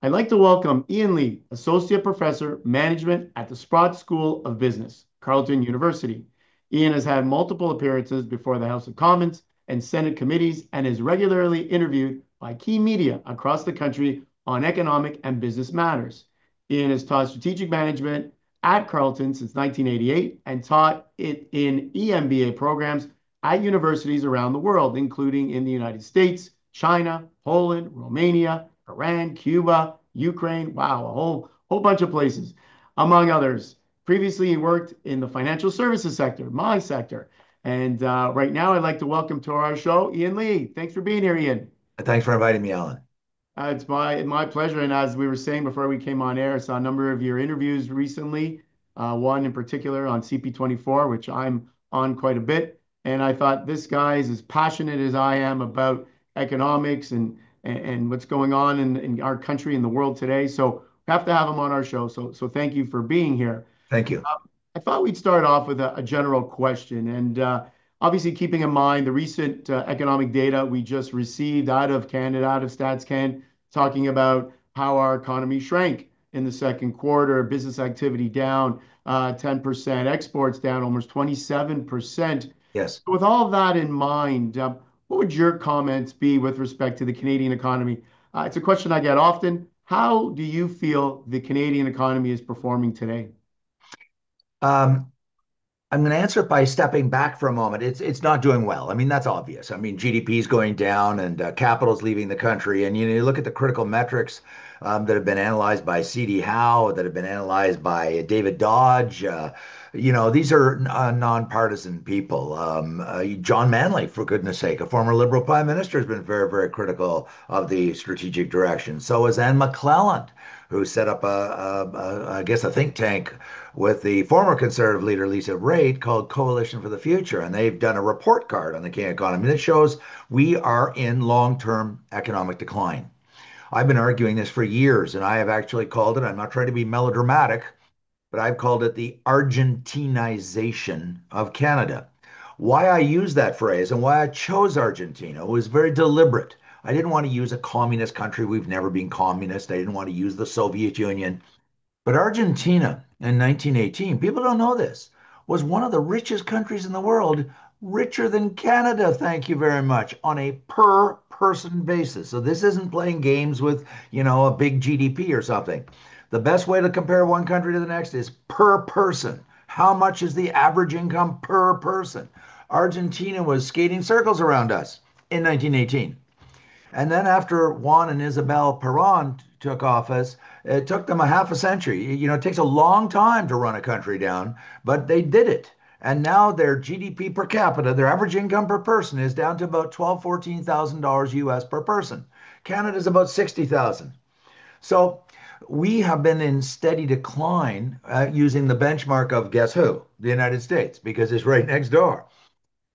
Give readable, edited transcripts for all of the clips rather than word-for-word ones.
I'd like to welcome Ian Lee, Associate Professor, Management at the Sprott School of Business, Carleton University. Ian has had multiple appearances before the House of Commons and Senate committees and is regularly interviewed by key media across the country on economic and business matters. Ian has taught strategic management at Carleton since 1988 and taught it in EMBA programs at universities around the world, including in the United States, China, Poland, Romania, Iran, Cuba, Ukraine. Wow, a whole bunch of places, among others. Previously, he worked in the financial services sector, my sector. And right now, I'd like to welcome to our show Ian Lee. Thanks for being here, Ian. Thanks for inviting me, Alan. It's my pleasure. And as we were saying before we came on air, I saw a number of your interviews recently, one in particular on CP24, which I'm on quite a bit. And I thought this guy is as passionate as I am about economics and what's going on in our country and the world today. So we have to have him on our show. So thank you for being here. Thank you. I thought we'd start off with a general question. And obviously, keeping in mind the recent economic data we just received out of Canada, out of StatsCan, talking about how our economy shrank in the second quarter, business activity down 10%, exports down almost 27%. Yes. With all of that in mind, what would your comments be with respect to the Canadian economy? It's a question I get often. How do you feel the Canadian economy is performing today? Um, I'm going to answer it by stepping back for a moment. It's not doing well. I mean, that's obvious. I mean, GDP is going down and capital's leaving the country. And you look at the critical metrics that have been analyzed by C.D. Howe, that have been analyzed by David Dodge. These are nonpartisan people. John Manley, for goodness sake, a former Liberal Prime Minister, has been very, very critical of the strategic direction. So is Anne McClelland, who set up I guess, a think tank with the former Conservative leader, Lisa Raitt, called Coalition for the Future. And they've done a report card on the Canadian economy that shows we are in long-term economic decline. I've been arguing this for years, and I have actually called it, I'm not trying to be melodramatic, but I've called it the Argentina-ization of Canada. Why I use that phrase and why I chose Argentina was very deliberate. I didn't want to use a communist country. We've never been communist. I didn't want to use the Soviet Union. But Argentina in 1918, people don't know this, was one of the richest countries in the world, richer than Canada, thank you very much, on a per person basis. So this isn't playing games with, a big GDP or something. The best way to compare one country to the next is per person. How much is the average income per person? Argentina was skating circles around us in 1918. And then after Juan and Isabel Perón took office, it took them a half a century. It takes a long time to run a country down, but they did it. And now their GDP per capita, their average income per person is down to about $14,000 US per person. Canada's about 60,000. So we have been in steady decline using the benchmark of guess who? The United States, because it's right next door.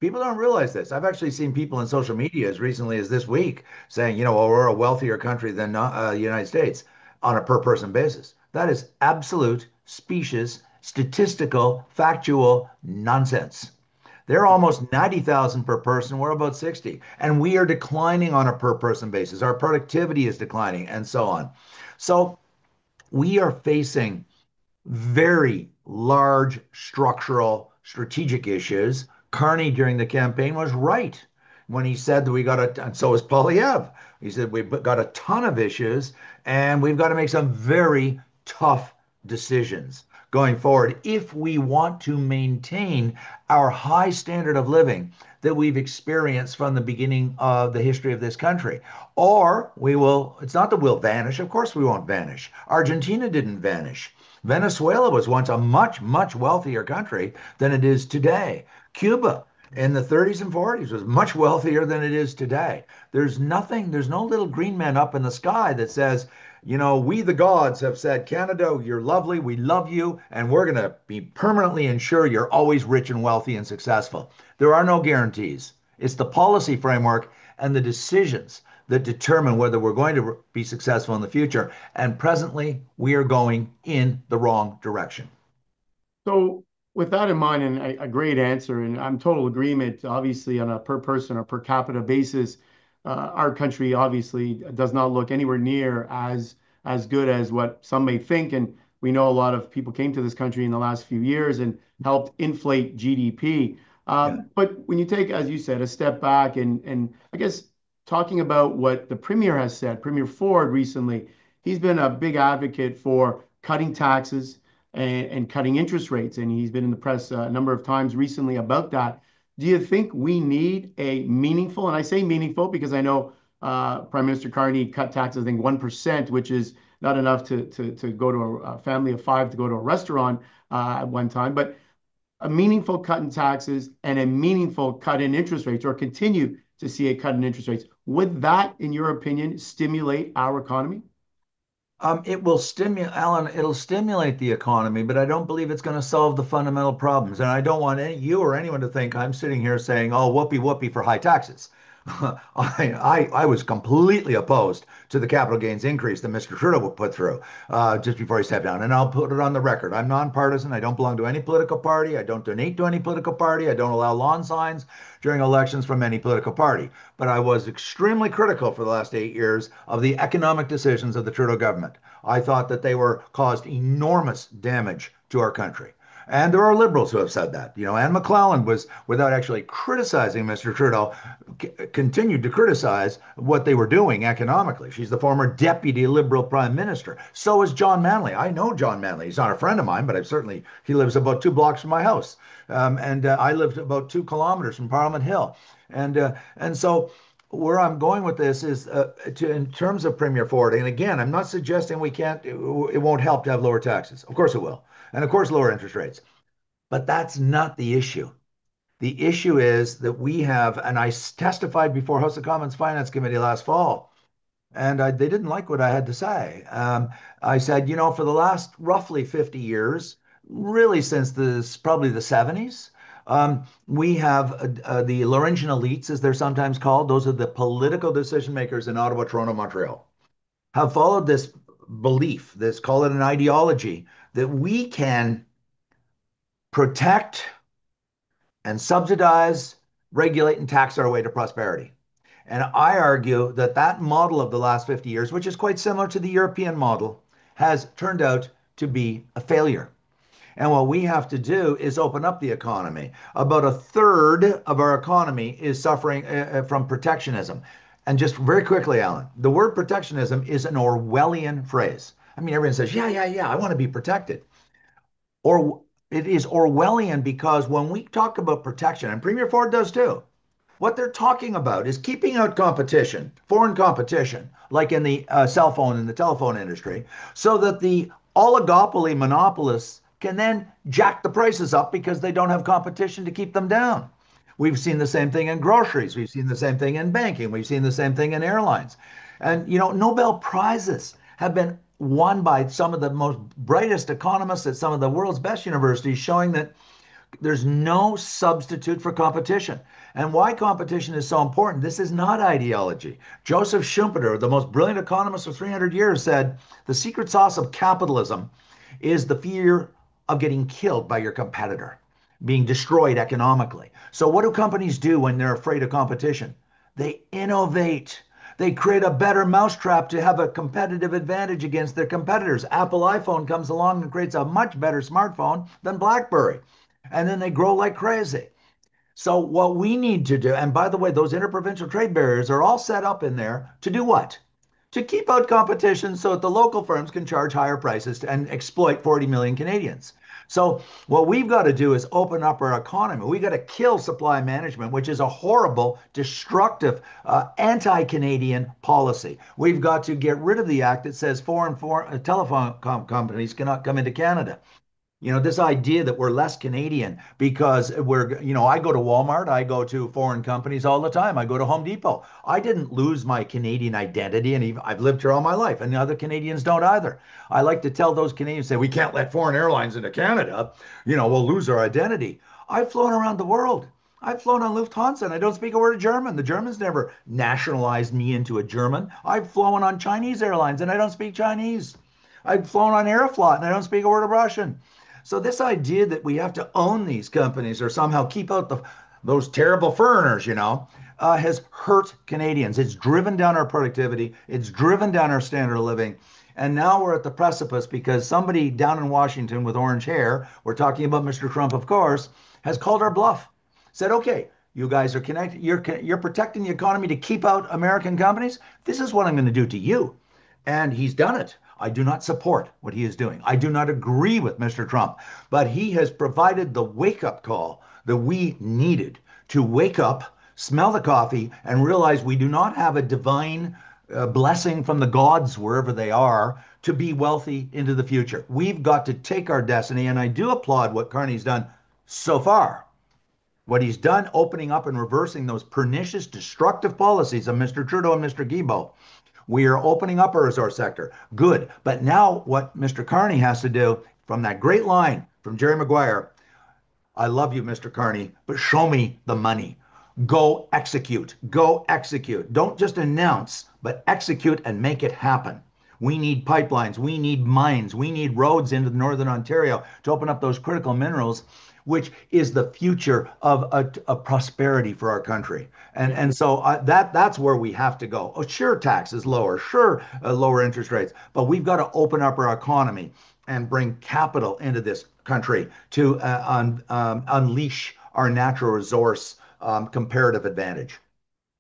People don't realize this. I've actually seen people in social media as recently as this week saying, well, we're a wealthier country than the United States on a per person basis. That is absolute specious, statistical, factual nonsense. They're almost 90,000 per person. We're about 60. And we are declining on a per person basis. Our productivity is declining and so on. So we are facing very large structural strategic issues. Carney during the campaign was right when he said that we got a, and so is Polyev. He said we've got a ton of issues and we've got to make some very tough decisions going forward if we want to maintain our high standard of living that we've experienced from the beginning of the history of this country. Or we will, it's not that we'll vanish. Of course, we won't vanish. Argentina didn't vanish. Venezuela was once a much, much wealthier country than it is today. Cuba in the 30s and 40s was much wealthier than it is today. There's nothing, there's no little green man up in the sky that says, we the gods have said, Canada, you're lovely, we love you, and we're going to be permanently ensure you're always rich and wealthy and successful. There are no guarantees. It's the policy framework and the decisions that determine whether we're going to be successful in the future. And presently, we are going in the wrong direction. So, with that in mind, and a great answer, and I'm total agreement, obviously, on a per person or per capita basis, our country obviously does not look anywhere near as as good as what some may think. And we know a lot of people came to this country in the last few years and helped inflate GDP. Yeah. But when you take, as you said, a step back and I guess talking about what the Premier has said, Premier Ford recently, he's been a big advocate for cutting taxes and cutting interest rates. And he's been in the press a number of times recently about that. Do you think we need a meaningful, and I say meaningful because I know Prime Minister Carney cut taxes, I think 1%, which is not enough to go to a family of five to go to a restaurant at one time, but a meaningful cut in taxes and a meaningful cut in interest rates, or continue to see a cut in interest rates. Would that, in your opinion, stimulate our economy? It will stimulate, Alan, it'll stimulate the economy, but I don't believe it's going to solve the fundamental problems. And I don't want you or anyone to think I'm sitting here saying, oh, whoopee whoopee for high taxes. I was completely opposed to the capital gains increase that Mr. Trudeau would put through just before he stepped down. And I'll put it on the record. I'm nonpartisan. I don't belong to any political party. I don't donate to any political party. I don't allow lawn signs during elections from any political party. But I was extremely critical for the last 8 years of the economic decisions of the Trudeau government. I thought that they were caused enormous damage to our country. And there are liberals who have said that. Anne McClellan was, without actually criticizing Mr. Trudeau, continued to criticize what they were doing economically. She's the former deputy liberal prime minister. So is John Manley. I know John Manley. He's not a friend of mine, but he lives about 2 blocks from my house. And I lived about 2 kilometers from Parliament Hill. And so where I'm going with this is in terms of Premier Ford. And again, I'm not suggesting it won't help to have lower taxes. Of course it will. And of course, lower interest rates. But that's not the issue. The issue is that we have, and I testified before House of Commons Finance Committee last fall, and they didn't like what I had to say. I said, for the last roughly 50 years, really since probably the 70s, we have the Laurentian elites, as they're sometimes called. Those are the political decision makers in Ottawa, Toronto, Montreal, have followed this belief, call it an ideology, that we can protect and subsidize, regulate, and tax our way to prosperity. And I argue that that model of the last 50 years, which is quite similar to the European model, has turned out to be a failure. And what we have to do is open up the economy. About a third of our economy is suffering from protectionism. And just very quickly, Alan, the word protectionism is an Orwellian phrase. I mean, everyone says, yeah, yeah, yeah, I want to be protected. Or it is Orwellian because when we talk about protection, and Premier Ford does too, what they're talking about is keeping out competition, foreign competition, like in the cell phone and the telephone industry, so that the oligopoly monopolists can then jack the prices up because they don't have competition to keep them down. We've seen the same thing in groceries. We've seen the same thing in banking. We've seen the same thing in airlines. And, Nobel Prizes have been won by some of the most brightest economists at some of the world's best universities, showing that there's no substitute for competition. And why competition is so important, this is not ideology. Joseph Schumpeter, the most brilliant economist of 300 years, said the secret sauce of capitalism is the fear of getting killed by your competitor, being destroyed economically. So what do companies do when they're afraid of competition? They innovate. They create a better mousetrap to have a competitive advantage against their competitors. Apple iPhone comes along and creates a much better smartphone than BlackBerry. And then they grow like crazy. So what we need to do, and by the way, those interprovincial trade barriers are all set up in there to do what? To keep out competition so that the local firms can charge higher prices and exploit 40 million Canadians. So what we've got to do is open up our economy. We got to kill supply management, which is a horrible, destructive, anti-Canadian policy. We've got to get rid of the act that says foreign telephone companies cannot come into Canada. This idea that we're less Canadian because I go to Walmart, I go to foreign companies all the time. I go to Home Depot. I didn't lose my Canadian identity, and even, I've lived here all my life, and the other Canadians don't either. I like to tell those Canadians, say, we can't let foreign airlines into Canada. We'll lose our identity. I've flown around the world. I've flown on Lufthansa and I don't speak a word of German. The Germans never nationalized me into a German. I've flown on Chinese airlines and I don't speak Chinese. I've flown on Aeroflot and I don't speak a word of Russian. So this idea that we have to own these companies or somehow keep out those terrible foreigners, has hurt Canadians. It's driven down our productivity. It's driven down our standard of living. And now we're at the precipice because somebody down in Washington with orange hair, we're talking about Mr. Trump, of course, has called our bluff. Said, okay, you guys are connected. You're protecting the economy to keep out American companies. This is what I'm going to do to you. And he's done it. I do not support what he is doing. I do not agree with Mr. Trump, but he has provided the wake up call that we needed to wake up, smell the coffee, and realize we do not have a divine blessing from the gods, wherever they are, to be wealthy into the future. We've got to take our destiny, and I do applaud what Carney's done so far. What he's done, opening up and reversing those pernicious, destructive policies of Mr. Trudeau and Mr. Guilbeault. We are opening up our resource sector. Good. But now what Mr. Carney has to do, from that great line from Jerry Maguire, I love you, Mr. Carney, but show me the money. Go execute. Go execute. Don't just announce, but execute and make it happen. We need pipelines. We need mines. We need roads into Northern Ontario to open up those critical minerals, which is the future of a prosperity for our country. And so that's where we have to go. Oh, sure, taxes lower, sure, lower interest rates, but we've got to open up our economy and bring capital into this country to unleash our natural resource comparative advantage.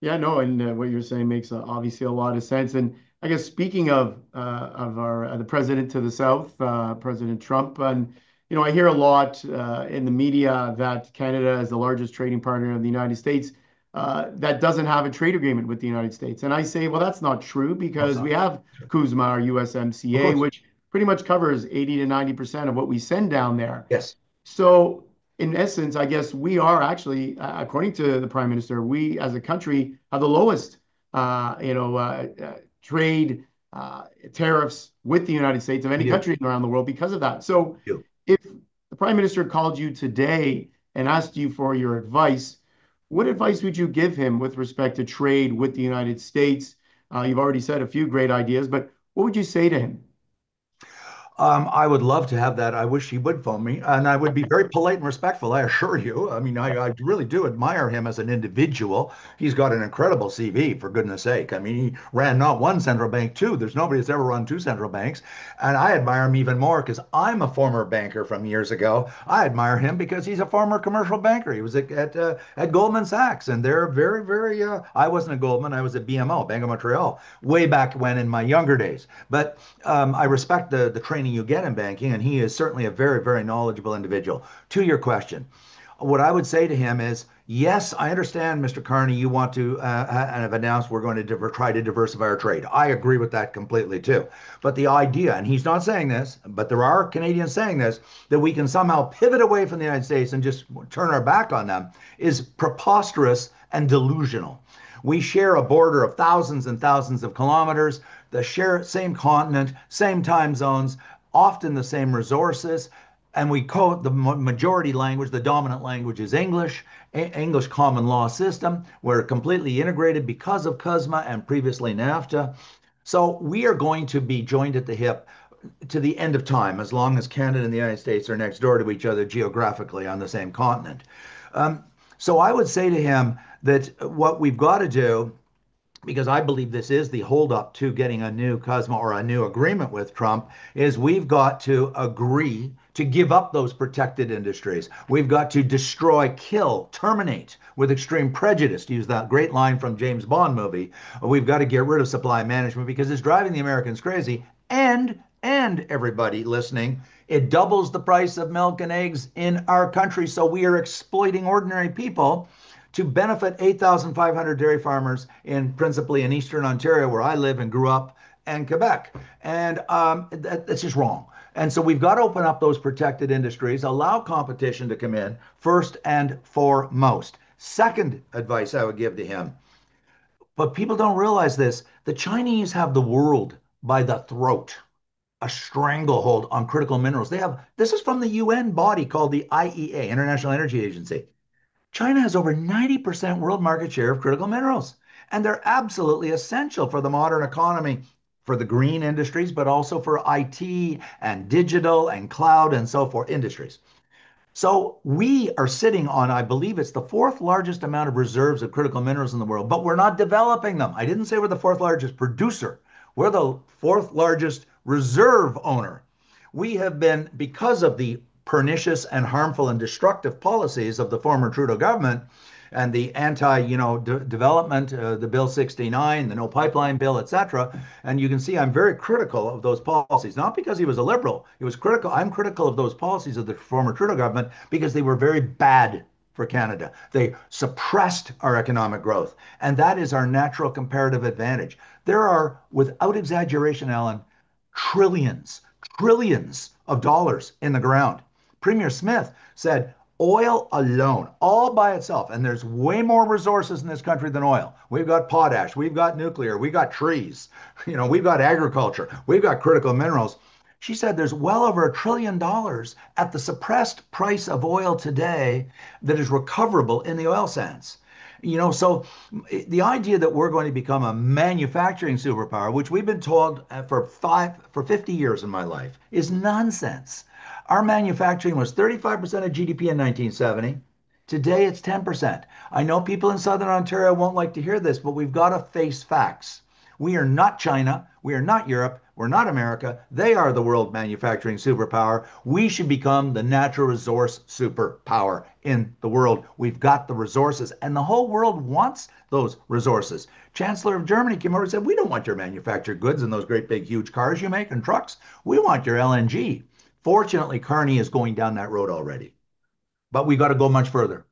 Yeah, no, and what you're saying makes obviously a lot of sense. And I guess speaking of our the president to the south, President Trump, and I hear a lot in the media that Canada is the largest trading partner of the United States that doesn't have a trade agreement with the United States. And I say, well, that's not true No, it's because we not. have Sure. CUSMA, our Of USMCA, course. which pretty much covers 80 to 90% of what we send down there. Yes. So, in essence, I guess we are actually, according to the Prime Minister, we as a country have the lowest, trade tariffs with the United States of We any do. country around the world because of that. So, We do. if the Prime Minister called you today and asked you for your advice, what advice would you give him with respect to trade with the United States? You've already said a few great ideas, but what would you say to him? I would love to have that. I wish he would phone me, and I would be very polite and respectful, I assure you. I mean, I really do admire him as an individual. He's got an incredible CV, for goodness sake. I mean, he ran not one central bank, two. There's nobody that's ever run two central banks. And I admire him even more because I'm a former banker from years ago. I admire him because he's a former commercial banker. He was at Goldman Sachs, and they're very, very. I wasn't at Goldman, I was at BMO, Bank of Montreal, way back when in my younger days. But I respect the training you get in banking, and he is certainly a very, very knowledgeable individual. To your question, what I would say to him is, yes, I understand, Mr. Carney, you want to and have announced we're going to try to diversify our trade. I agree with that completely too. But the idea, and he's not saying this, but there are Canadians saying this, that we can somehow pivot away from the United States and just turn our back on them is preposterous and delusional. We share a border of thousands and thousands of kilometers, the same continent, same time zones, often the same resources, and we code the majority language, the dominant language is English, English common law system. We're completely integrated because of CUSMA and previously NAFTA. So we are going to be joined at the hip to the end of time, as long as Canada and the United States are next door to each other geographically on the same continent. Um, so I would say to him that what we've got to do, because I believe this is the holdup to getting a new CUSMA or a new agreement with Trump, is we've got to agree to give up those protected industries. We've got to destroy, kill, terminate with extreme prejudice, to use that great line from James Bond movie. We've got to get rid of supply management because it's driving the Americans crazy. And everybody listening, it doubles the price of milk and eggs in our country. So we are exploiting ordinary people to benefit 8,500 dairy farmers principally in Eastern Ontario, where I live and grew up, and Quebec. And that's just wrong. And so we've got to open up those protected industries, allow competition to come in first and foremost. Second advice I would give to him, but people don't realize this, the Chinese have the world by the throat, a stranglehold on critical minerals. This is from the UN body called the IEA, International Energy Agency. China has over 90% world market share of critical minerals, and they're absolutely essential for the modern economy, for the green industries, but also for IT and digital and cloud and so forth industries. So we are sitting on, I believe it's the fourth largest amount of reserves of critical minerals in the world, but we're not developing them. I didn't say we're the fourth largest producer. We're the fourth largest reserve owner. We have been, because of the pernicious and harmful and destructive policies of the former Trudeau government and the anti, development, the Bill 69, the no pipeline bill, etc. And you can see I'm very critical of those policies, not because he was a liberal. He was critical. I'm critical of those policies of the former Trudeau government because they were very bad for Canada. They suppressed our economic growth, and that is our natural comparative advantage. There are, without exaggeration, Alan, trillions, trillions of dollars in the ground. Premier Smith said oil alone, all by itself, and there's way more resources in this country than oil. We've got potash, we've got nuclear, we've got trees, we've got agriculture, we've got critical minerals. She said there's well over $1 trillion at the suppressed price of oil today that is recoverable in the oil sands. So the idea that we're going to become a manufacturing superpower, which we've been told for 50 years in my life, is nonsense. Our manufacturing was 35% of GDP in 1970. Today it's 10%. I know people in Southern Ontario won't like to hear this, but we've got to face facts. We are not China. We are not Europe. We're not America. They are the world manufacturing superpower. We should become the natural resource superpower in the world. We've got the resources, and the whole world wants those resources. Chancellor of Germany came over and said, we don't want your manufactured goods and those great big huge cars you make and trucks. We want your LNG. Fortunately, Carney is going down that road already, but we got to go much further.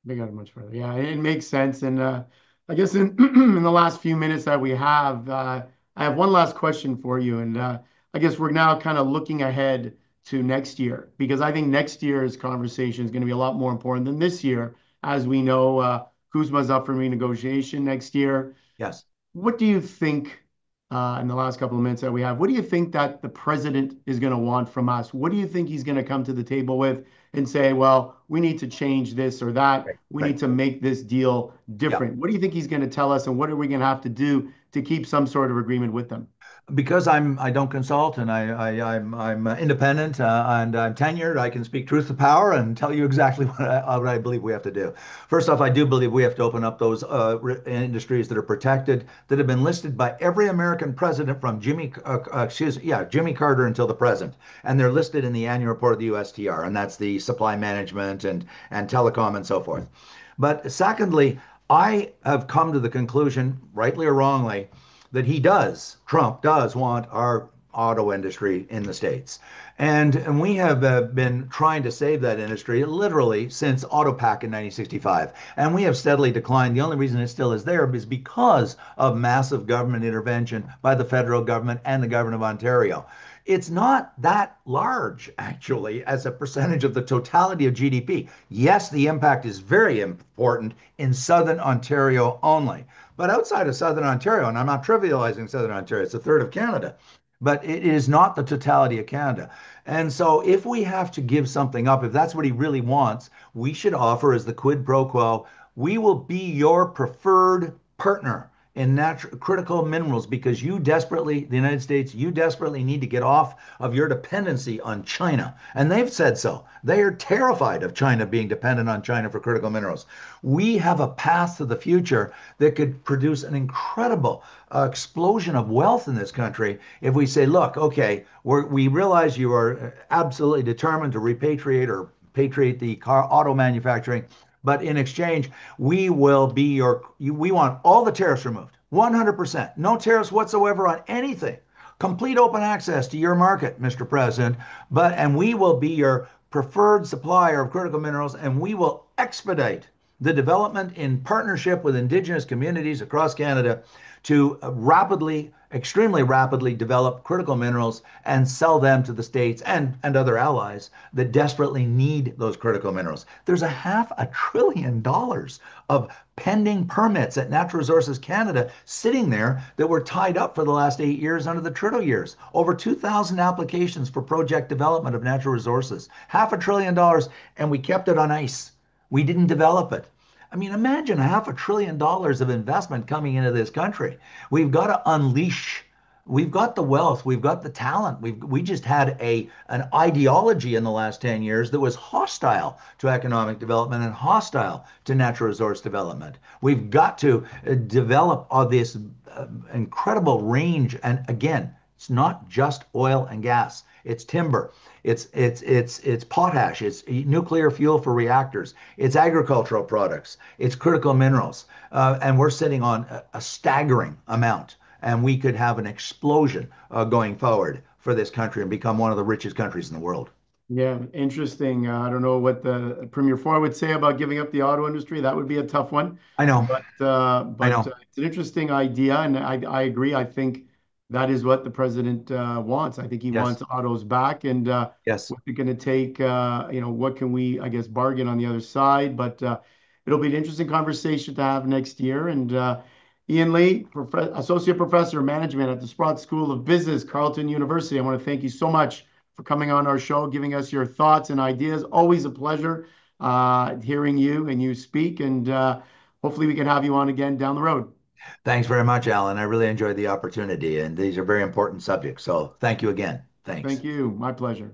They got it much further. Yeah, it makes sense. And I guess in in the last few minutes that we have, I have one last question for you. And I guess we're now kind of looking ahead to next year because I think next year's conversation is going to be a lot more important than this year. As we know, Kuzma's up for renegotiation next year. Yes. What do you think, in the last couple of minutes that we have, what do you think that the president is going to want from us? What do you think he's going to come to the table with and say, well, we need to change this or that. Right. We need Right. to make this deal Yeah. different. What do you think he's going to tell us, and what are we going to have to do to keep some sort of agreement with them? Because I don't consult and I'm independent and I'm tenured, I can speak truth to power and tell you exactly what I believe we have to do. First off, I do believe we have to open up those industries that are protected, that have been listed by every American president from Jimmy Carter until the present, and they're listed in the annual report of the USTR, and that's the supply management and telecom and so forth. But secondly, I have come to the conclusion, rightly or wrongly, that Trump does want our auto industry in the States. And we have been trying to save that industry literally since AutoPac in 1965. And we have steadily declined. The only reason it still is there is because of massive government intervention by the federal government and the government of Ontario. It's not that large, actually, as a percentage of the totality of GDP. Yes, the impact is very important in Southern Ontario only. But outside of Southern Ontario, and I'm not trivializing Southern Ontario, it's a third of Canada, but it is not the totality of Canada. And so if we have to give something up, if that's what he really wants, we should offer as the quid pro quo, we will be your preferred partner in natural critical minerals because the United States, you desperately need to get off of your dependency on China. And they've said so. They are terrified of China being dependent on China for critical minerals. We have a path to the future that could produce an incredible explosion of wealth in this country if we say, look, okay, we realize you are absolutely determined to repatriate or patriate the car auto manufacturing. But in exchange, we want all the tariffs removed, 100%. No tariffs whatsoever on anything. Complete open access to your market, Mr. President. And we will be your preferred supplier of critical minerals, and we will expedite the development in partnership with Indigenous communities across Canada to extremely rapidly develop critical minerals and sell them to the states and other allies that desperately need those critical minerals. There's $500 billion of pending permits at Natural Resources Canada sitting there that were tied up for the last 8 years under the Trudeau years. Over 2,000 applications for project development of natural resources. $500 billion, and we kept it on ice. We didn't develop it. I mean, imagine $500 billion of investment coming into this country. We've got to unleash. We've got the wealth. We've got the talent. We just had an ideology in the last 10 years that was hostile to economic development and hostile to natural resource development. We've got to develop all this incredible range and, again, It's not just oil and gas. It's timber. It's potash. It's nuclear fuel for reactors. It's agricultural products. It's critical minerals. And we're sitting on a staggering amount. And we could have an explosion going forward for this country and become one of the richest countries in the world. Yeah, interesting. I don't know what the Premier Ford would say about giving up the auto industry. That would be a tough one. I know. I But know. it's an interesting idea, and I agree. I think that is what the president wants. I think he Yes. wants autos back, and Yes. what's it going to take? What can we, I guess, bargain on the other side? But it'll be an interesting conversation to have next year. And Ian Lee, Associate Professor of Management at the Sprott School of Business, Carleton University. I want to thank you so much for coming on our show, giving us your thoughts and ideas. Always a pleasure hearing you and you speak, and hopefully we can have you on again down the road. Thanks very much, Alan. I really enjoyed the opportunity, and these are very important subjects. So thank you again. Thanks. Thank you. My pleasure.